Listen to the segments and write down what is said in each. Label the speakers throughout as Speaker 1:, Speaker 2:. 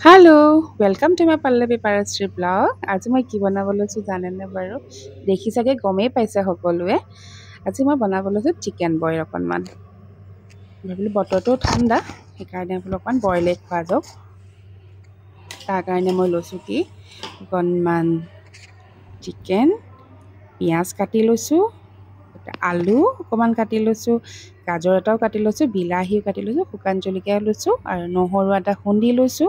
Speaker 1: hello welcome to my Pallavi Parshri blog आज मैं कि बनाब লৈছো জানেনে বাৰু দেখি চাগে গমেই পাইছে সকলোৱে আজি মই বনাব লৈছো চিকেন বইল অকনমান ভাবিলো বতৰটো ঠাণ্ডা সেইকাৰণে বোলো অকন বইলে খোৱা যাওক তাৰ কাৰণে মই লৈছো কি অকনমান চিকেন পিয়াজ কাটি লৈছো আলু অকমান কাটি লৈছো গাজৰ এটাও কাটি লৈছো বিলাহীও কাটি লৈছো শুকান জলকীয়া লৈছো আৰু নহৰু এটা খুন্দি লৈছো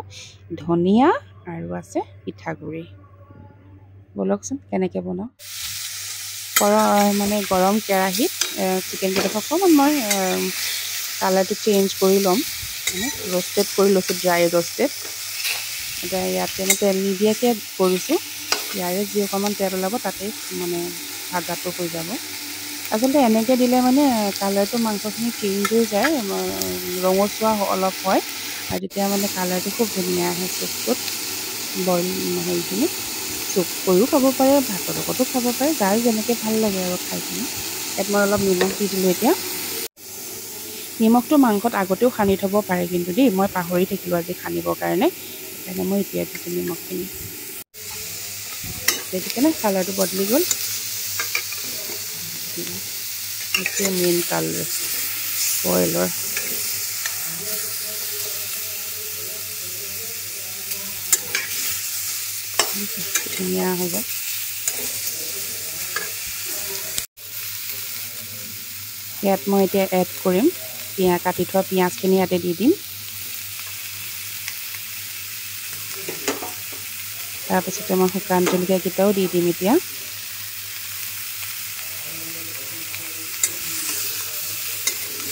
Speaker 1: ধনিয়া আৰু আছে পিঠাগুৰি বলকচোন কেনেকৈ বনাও মানে গৰম কেৰাহীত চিকেন কেইটা অকণমান মই কালাৰটো চেঞ্জ কৰি ল'ম মানে ৰ'ষ্টেড কৰি লৈছোঁ ড্ৰাই ৰ'ষ্টেড এতিয়া ইয়াতে মই তেল নিদিয়াকৈ কৰিছোঁ ইয়াৰে যি অকণমান তেল ওলাব তাতেই মানে ভাজাটো হৈ যাব আচলতে এনেকৈ দিলে মানে কালাৰটো মাংসখিনি চেঞ্জ হৈ যায় ৰঙচুৱা অলপ হয় আৰু তেতিয়া মানে কালাৰটো খুব ধুনীয়া আহে চুপটোত বইল হেৰিখিনি চুপ কৰিও খাব পাৰে ভাতৰ লগতো খাব পাৰে যাৰ যেনেকৈ ভাল লাগে আৰু খাই কিনে ইয়াত মই অলপ নিমখ দি দিলোঁ এতিয়া নিমখটো মাংসত আগতেও সানি থ'ব পাৰে কিন্তু দেই মই পাহৰি থাকিলোঁ আজি সানিবৰ কাৰণে সেইকাৰণে মই এতিয়া দিছোঁ নিমখখিনি দেখিছেনে কালাৰটো বদলি গ'ল এইটোৱে মেইন কালাৰ বইলৰ ধুনীয়া হ'ব ইয়াত মই এতিয়া এড কৰিম কাটি থোৱা পিঁয়াজখিনি ইয়াতে দি দিম তাৰপিছতে মই শুকান জলকীয়াকেইটাও দি দিম এতিয়া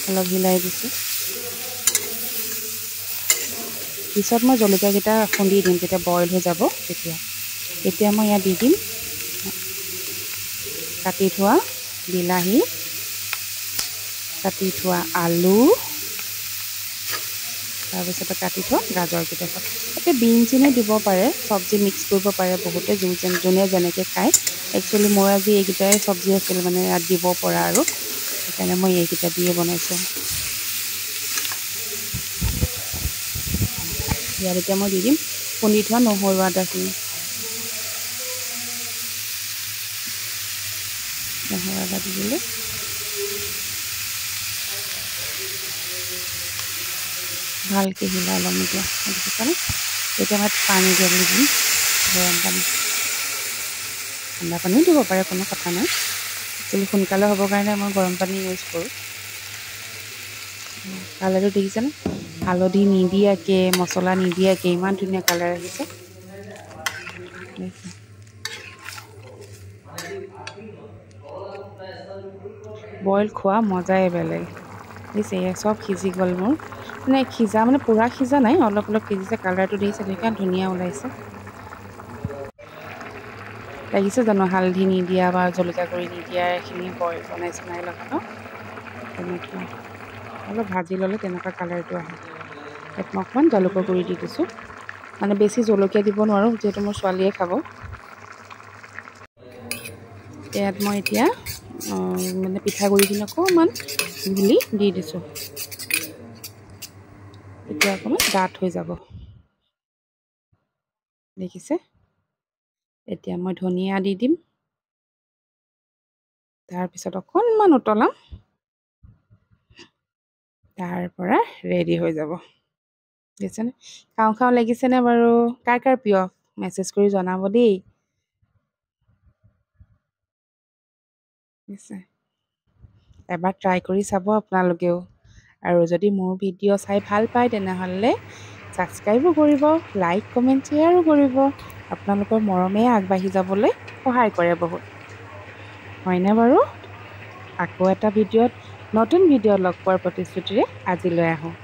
Speaker 1: অলপ হিলাই দিছোঁ পিছত মই জলকীয়াকেইটা খুন্দি দিম যেতিয়া বইল হৈ যাব তেতিয়া মই ইয়াত দি দিম কাটি থোৱা বিলাহী কাটি থোৱা আলু তাৰপিছতে কাটি থোৱা গাজৰকেইটা তাতে বিন চিনো দিব পাৰে চব্জি মিক্স কৰিব পাৰে বহুতে যোনে যেনেকৈ খায় একচুৱেলি মই আজি এইকেইটাই চব্জি আছিল মানে ইয়াত দিব পৰা আৰু সেইকাৰণে মই এইকেইটা দিয়ে বনাইছোঁ ইয়াত এতিয়া মই দি দিম খুন্দি থোৱা নহৰু আদাখিনি নহৰু আদা দি দিলোঁ ভালকৈ হিলাই ল'ম এতিয়া দেখিছানে এতিয়া মই পানী দিবলৈ দিম গৰম পানী ঠাণ্ডা পানীও দিব পাৰে কোনো কথা নাই একচুৱেলি সোনকালে হ'বৰ কাৰণে মই গৰম পানী ইউজ কৰোঁ কালাৰটো দেখিছেনে হালধি নিদিয়াকৈ মছলা নিদিয়াকৈ ইমান ধুনীয়া কালাৰ আহিছে বইল খোৱা মজাই বেলেগ দিছে চব সিজি গ'ল মোৰ মানে সিজা মানে পূৰা সিজা নাই অলপ অলপ সিজিছে কালাৰটো দেখিছে ইমান ধুনীয়া ওলাইছে লাগিছে জানো হালধি নিদিয়া বা জলকীয়া গুড়ি নিদিয়া এইখিনি বইল বনাইছোঁ নাই লগা ন তেনেকৈ অলপ ভাজি ল'লে তেনেকুৱা কালাৰটো আহে ইয়াত মই অকণমান জালুকৰ গুড়ি দি দিছোঁ মানে বেছি জলকীয়া দিব নোৱাৰোঁ যিহেতু মোৰ ছোৱালীয়ে খাব ইয়াত মই এতিয়া মানে পিঠাগুড়িখিনি অকণমান গুলি দি দিছোঁ এতিয়া অকণমান ডাঠ হৈ যাব দেখিছে এতিয়া মই ধনিয়া দি দিম তাৰপিছত অকণমান উতলাম তাৰ পৰা ৰেডি হৈ যাব দেখিছেনে খাওঁ খাওঁ লাগিছেনে বাৰু কাৰ কাৰ প্ৰিয় মেছেজ কৰি জনাব দেই এবাৰ ট্ৰাই কৰি চাব আপোনালোকেও আৰু যদি মোৰ ভিডিঅ' চাই ভাল পায় তেনেহ'লে ছাবস্ক্ৰাইবো কৰিব লাইক কমেণ্ট শ্বেয়াৰো কৰিব আপোনালোকৰ মৰমে আগবাঢ়ি যাবলৈ সহায় কৰে বহুত হয়নে বাৰু আকৌ এটা ভিডিঅ'ত নতুন ভিডিঅ' লগ পোৱাৰ প্ৰতিশ্ৰুতিৰে আজিলৈ আহোঁ